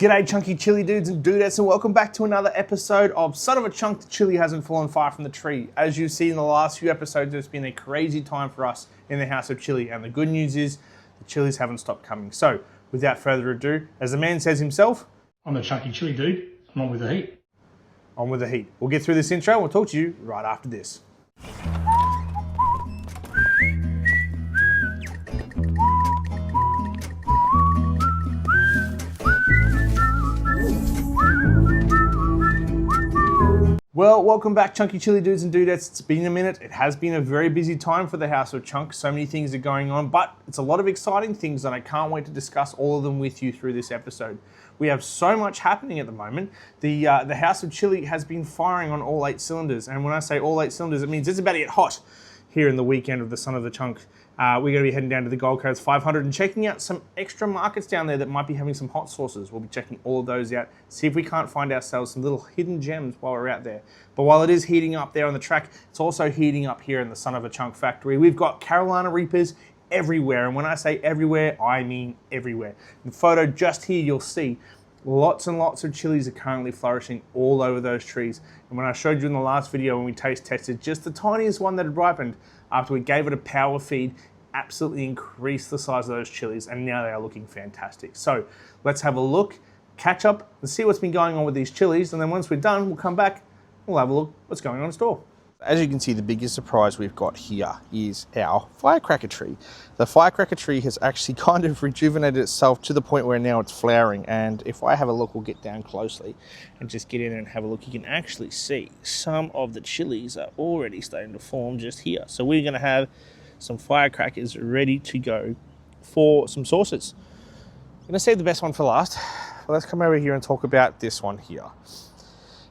G'day chunky chili dudes and dudettes, and welcome back to another episode of Son of a Chunk, the Chili Hasn't Fallen Far from the Tree. As you've seen in the last few episodes, it's been a crazy time for us in the House of Chili, and the good news is the chilies haven't stopped coming. So, without further ado, as the man says himself, I'm a chunky chili dude. I'm on with the heat. on with the heat. We'll get through this intro and we'll talk to you right after this. Well, welcome back chunky chili dudes and dudettes. It's been a minute. It has been a very busy time for the House of Chunk. So many things are going on, but it's a lot of exciting things and I can't wait to discuss all of them with you through this episode. We have so much happening at the moment. The House of Chili has been firing on all 8 cylinders. And when I say all 8 cylinders, it means it's about to get hot here in the weekend of the Son of the Chunk. We're going to be heading down to the Gold Coast 500 and checking out some extra markets down there that might be having some hot sauces. We'll be checking all of those out, see if we can't find ourselves some little hidden gems while we're out there. But while it is heating up there on the track, it's also heating up here in the Son of a Chunk factory. We've got Carolina Reapers everywhere, and when I say everywhere, I mean everywhere. In the photo just here, you'll see lots and lots of chilies are currently flourishing all over those trees. And when I showed you in the last video when we taste tested just the tiniest one that had ripened, after we gave it a power feed, absolutely increased the size of those chilies, and now they are looking fantastic. So let's have a look, catch up, and see what's been going on with these chilies, and then once we're done, we'll come back, we'll have a look what's going on in store. As you can see, the biggest surprise we've got here is our firecracker tree. The firecracker tree has actually kind of rejuvenated itself to the point where now it's flowering, and if I have a look, we'll get down closely and just get in and have a look. You can actually see some of the chilies are already starting to form just here. So we're going to have some firecrackers ready to go for some sauces. I'm going to save the best one for last. Let's come over here and talk about this one here.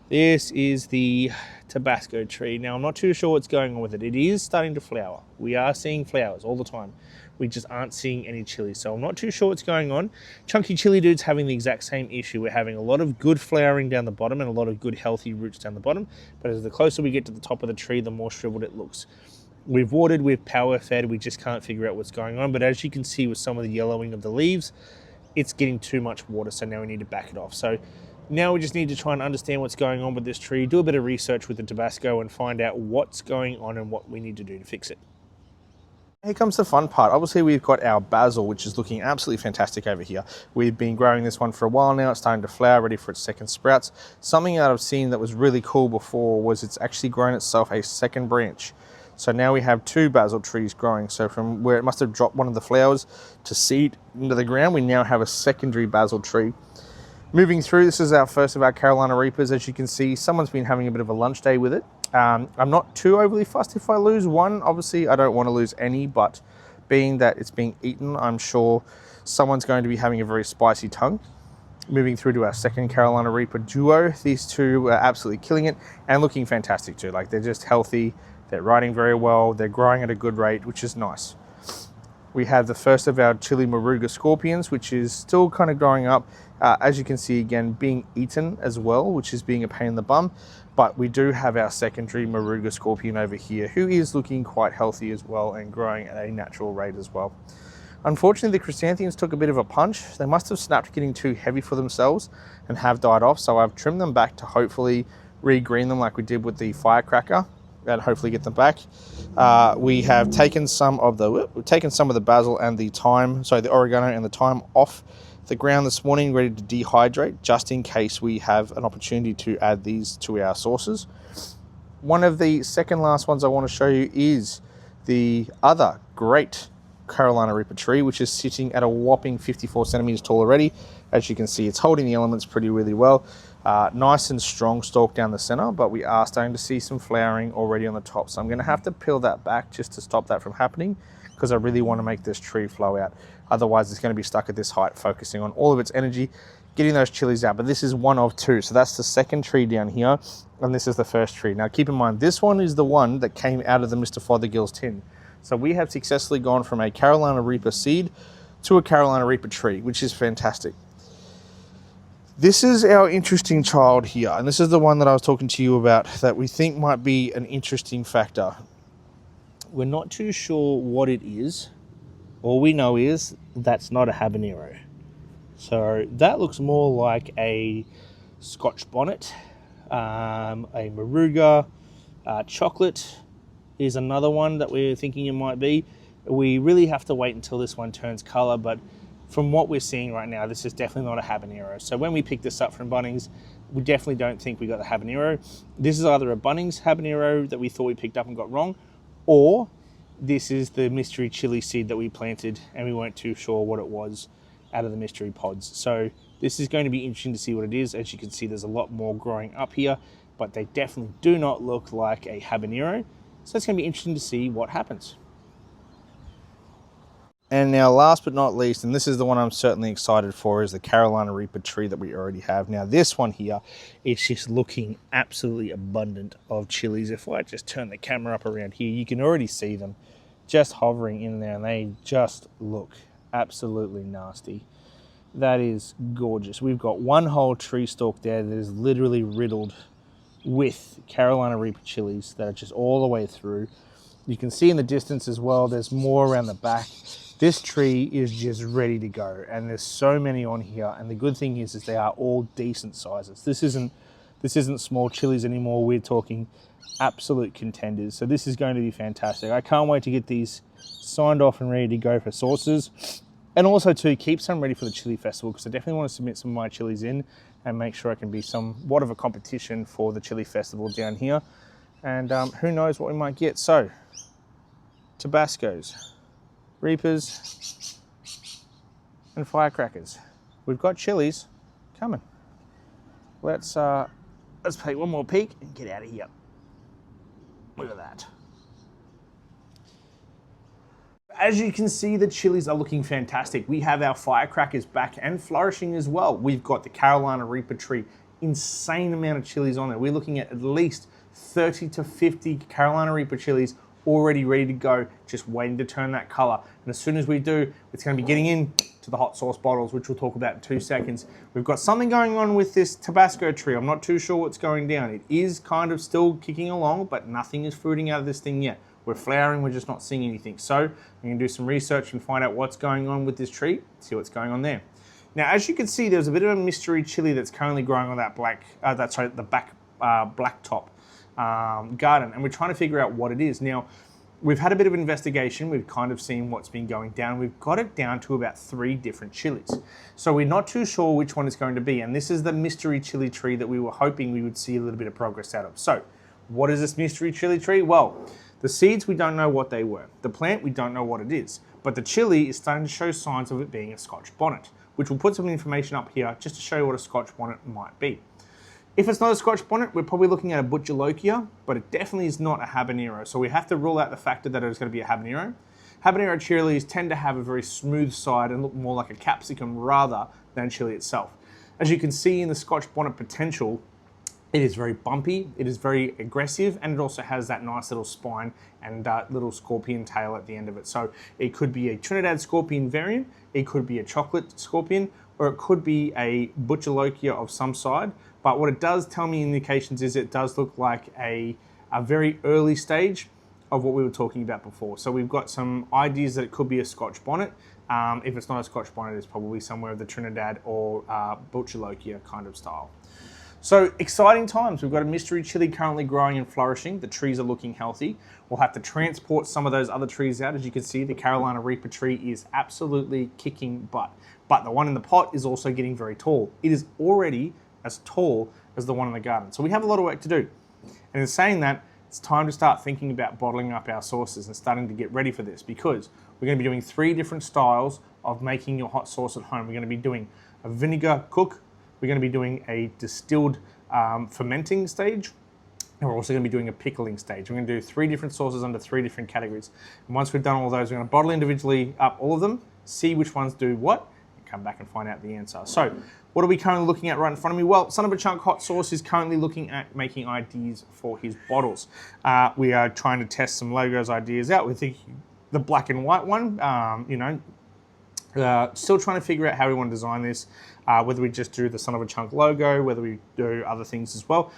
This is the Tabasco tree. Now, I'm not too sure what's going on with it. It is starting to flower. We are seeing flowers all the time. We just aren't seeing any chilies. So I'm not too sure what's going on. Chunky Chili Dude's having the exact same issue. We're having a lot of good flowering down the bottom and a lot of good healthy roots down the bottom. But as the closer we get to the top of the tree, the more shriveled it looks. We've watered, we've power fed, we just can't figure out what's going on. But as you can see with some of the yellowing of the leaves, it's getting too much water. So now we need to back it off. So now we just need to try and understand what's going on with this tree, do a bit of research with the Tabasco and find out what's going on and what we need to do to fix it. Here comes the fun part. Obviously, we've got our basil, which is looking absolutely fantastic over here. We've been growing this one for a while now. It's starting to flower, ready for its second sprouts. Something that I've seen that was really cool before was it's actually grown itself a second branch. So now we have 2 basil trees growing. So from where it must have dropped one of the flowers to seed into the ground, we now have a secondary basil tree. Moving through, this is our first of our Carolina Reapers. As you can see, someone's been having a bit of a lunch day with it. I'm not too overly fussed if I lose one. Obviously, I don't want to lose any, but being that it's being eaten, I'm sure someone's going to be having a very spicy tongue. Moving through to our second Carolina Reaper duo. These two are absolutely killing it and looking fantastic too. Like, they're just healthy, they're riding very well, they're growing at a good rate, which is nice. We have the first of our Chili Moruga Scorpions, which is still kind of growing up. As you can see, again, being eaten as well, which is being a pain in the bum. But we do have our secondary Moruga Scorpion over here, who is looking quite healthy as well and growing at a natural rate as well. Unfortunately, the chrysanthemums took a bit of a punch. They must have snapped getting too heavy for themselves and have died off. So I've trimmed them back to hopefully re-green them like we did with the firecracker and hopefully get them back. We have taken some of the basil and the oregano and the thyme off the ground this morning, ready to dehydrate, just in case we have an opportunity to add these to our sauces. One of the second last ones I want to show you is the other great Carolina Reaper tree, which is sitting at a whopping 54 centimeters tall already. As you can see, it's holding the elements really well. Nice and strong stalk down the center, but we are starting to see some flowering already on the top. So I'm going to have to peel that back just to stop that from happening, because I really want to make this tree flow out. Otherwise, it's going to be stuck at this height, focusing on all of its energy, getting those chilies out. But this is one of 2. So that's the second tree down here, and this is the first tree. Now, keep in mind, this one is the one that came out of the Mr. Fothergill's tin. So we have successfully gone from a Carolina Reaper seed to a Carolina Reaper tree, which is fantastic. This is our interesting child here, and this is the one that I was talking to you about that we think might be an interesting factor. We're not too sure what it is. All we know is that's not a habanero. So that looks more like a Scotch bonnet, a Maruga, chocolate is another one that we're thinking it might be. We really have to wait until this one turns color, but from what we're seeing right now, this is definitely not a habanero. So when we picked this up from Bunnings, we definitely don't think we got the habanero. This is either a Bunnings habanero that we thought we picked up and got wrong, or this is the mystery chili seed that we planted and we weren't too sure what it was out of the mystery pods. So this is going to be interesting to see what it is. As you can see, there's a lot more growing up here, but they definitely do not look like a habanero. So it's going to be interesting to see what happens. And now last but not least, and this is the one I'm certainly excited for, is the Carolina Reaper tree that we already have. Now this one here, it's just looking absolutely abundant of chilies. If I just turn the camera up around here, you can already see them just hovering in there, and they just look absolutely nasty. That is gorgeous. We've got one whole tree stalk there that is literally riddled with Carolina Reaper chilies that are just all the way through. You can see in the distance as well, there's more around the back. This tree is just ready to go, and there's so many on here, and the good thing is they are all decent sizes. This isn't small chilies anymore. We're talking absolute contenders. So this is going to be fantastic. I can't wait to get these signed off and ready to go for sauces. And also to keep some ready for the chili festival, because I definitely want to submit some of my chilies in and make sure I can be somewhat of a competition for the chili festival down here. And who knows what we might get. So Tabascos, Reapers, and firecrackers. We've got chilies coming. Let's take one more peek and get out of here. Look at that. As you can see, the chilies are looking fantastic. We have our firecrackers back and flourishing as well. We've got the Carolina Reaper tree, insane amount of chilies on there. We're looking at least 30 to 50 Carolina Reaper chilies already ready to go, just waiting to turn that color. And as soon as we do, it's going to be getting in to the hot sauce bottles, which we'll talk about in 2 seconds. We've got something going on with this Tabasco tree. I'm not too sure what's going down. It is kind of still kicking along, but nothing is fruiting out of this thing yet. We're flowering, we're just not seeing anything. So we can do some research and find out what's going on with this tree, see what's going on there. Now, as you can see, there's a bit of a mystery chili that's currently growing on that the back blacktop garden, and we're trying to figure out what it is. Now, we've had a bit of investigation. We've kind of seen what's been going down. We've got it down to about 3 different chilies. So we're not too sure which one it's going to be. And this is the mystery chili tree that we were hoping we would see a little bit of progress out of. So what is this mystery chili tree? Well, the seeds, we don't know what they were. The plant, we don't know what it is. But the chili is starting to show signs of it being a Scotch bonnet, which we'll put some information up here just to show you what a Scotch bonnet might be. If it's not a Scotch bonnet, we're probably looking at a Butcher Lokia, but it definitely is not a habanero. So we have to rule out the factor that it's going to be a habanero. Habanero chilies tend to have a very smooth side and look more like a capsicum rather than chili itself. As you can see in the Scotch bonnet potential, it is very bumpy, it is very aggressive, and it also has that nice little spine and little scorpion tail at the end of it. So it could be a Trinidad scorpion variant, it could be a chocolate scorpion, or it could be a Butcher Lokia of some side. But what it does tell me indications is it does look like a very early stage of what we were talking about before. So we've got some ideas that it could be a Scotch bonnet. If it's not a Scotch bonnet, it's probably somewhere of the Trinidad or Butcher Lokia kind of style. So exciting times. We've got a mystery chili currently growing and flourishing. The trees are looking healthy. We'll have to transport some of those other trees out. As you can see, the Carolina Reaper tree is absolutely kicking butt. But the one in the pot is also getting very tall. It is already as tall as the one in the garden. So we have a lot of work to do. And in saying that, it's time to start thinking about bottling up our sauces and starting to get ready for this, because we're going to be doing 3 different styles of making your hot sauce at home. We're going to be doing a vinegar cook, we're going to be doing a distilled fermenting stage, and we're also going to be doing a pickling stage. We're going to do 3 different sauces under 3 different categories. And once we've done all of those, we're going to bottle individually up all of them, see which ones do what, and come back and find out the answer. So what are we currently looking at right in front of me? Well, Son of a Chunk Hot Sauce is currently looking at making ideas for his bottles. We are trying to test some logos ideas out. We're thinking the black and white one, still trying to figure out how we want to design this, whether we just do the Son of a Chunk logo, whether we do other things as well.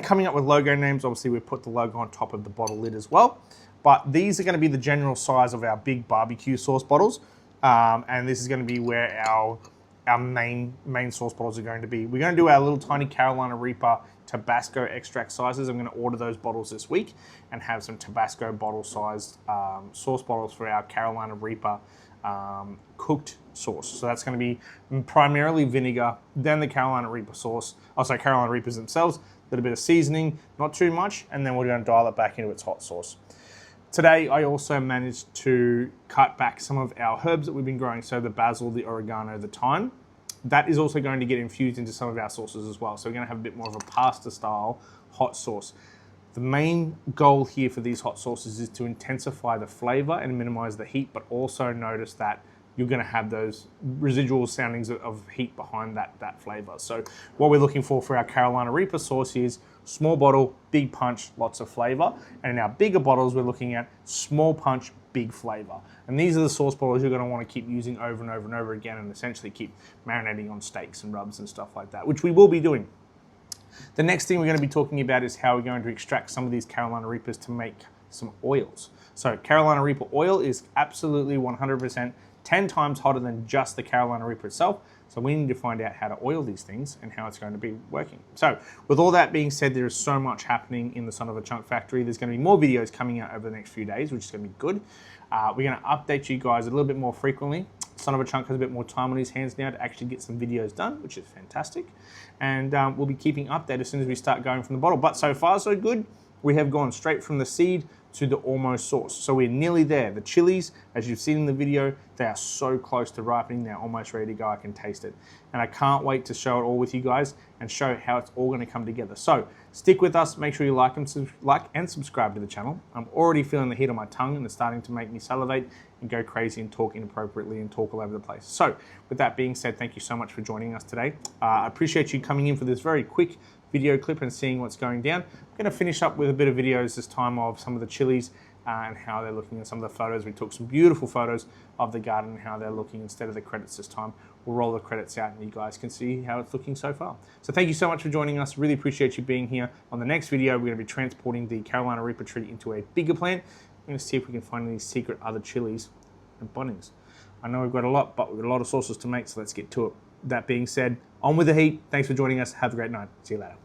Coming up with logo names, obviously we put the logo on top of the bottle lid as well. But these are going to be the general size of our big barbecue sauce bottles. And this is going to be where our main sauce bottles are going to be. We're going to do our little tiny Carolina Reaper Tabasco extract sizes. I'm going to order those bottles this week and have some Tabasco bottle-sized sauce bottles for our Carolina Reaper cooked sauce. So that's going to be primarily vinegar, then the Carolina Reaper sauce. Carolina Reapers themselves, a little bit of seasoning, not too much, and then we're going to dial it back into its hot sauce. Today, I also managed to cut back some of our herbs that we've been growing, so the basil, the oregano, the thyme. That is also going to get infused into some of our sauces as well. So we're going to have a bit more of a pasta-style hot sauce. The main goal here for these hot sauces is to intensify the flavor and minimize the heat, but also notice that you're going to have those residual soundings of heat behind that flavor. So what we're looking for our Carolina Reaper sauce is small bottle, big punch, lots of flavor. And in our bigger bottles, we're looking at small punch, big flavor. And these are the sauce bottles you're going to want to keep using over and over and over again and essentially keep marinating on steaks and rubs and stuff like that, which we will be doing. The next thing we're going to be talking about is how we're going to extract some of these Carolina Reapers to make some oils. So Carolina Reaper oil is absolutely 100% 10 times hotter than just the Carolina Reaper itself. So we need to find out how to oil these things and how it's going to be working. So with all that being said, there is so much happening in the Son of a Chunk factory. There's going to be more videos coming out over the next few days, which is going to be good. We're going to update you guys a little bit more frequently. Son of a Chunk has a bit more time on his hands now to actually get some videos done, which is fantastic. And we'll be keeping updated as soon as we start going from the bottle. But so far, so good. We have gone straight from the seed to the almost sauce. So we're nearly there. The chilies, as you've seen in the video, they are so close to ripening. They're almost ready to go. I can taste it. And I can't wait to show it all with you guys and show how it's all going to come together. So stick with us. Make sure you like and subscribe to the channel. I'm already feeling the heat on my tongue and it's starting to make me salivate and go crazy and talk inappropriately and talk all over the place. So with that being said, thank you so much for joining us today. I appreciate you coming in for this very quick video clip and seeing what's going down. I'm going to finish up with a bit of videos this time of some of the chilies and how they're looking at some of the photos. We took some beautiful photos of the garden and how they're looking instead of the credits this time. We'll roll the credits out and you guys can see how it's looking so far. So thank you so much for joining us. Really appreciate you being here. On the next video, we're going to be transporting the Carolina Reaper tree into a bigger plant. We're going to see if we can find any secret other chilies and Bunnings. I know we've got a lot, but we've got a lot of sauces to make, so let's get to it. That being said, on with the heat. Thanks for joining us. Have a great night. See you later.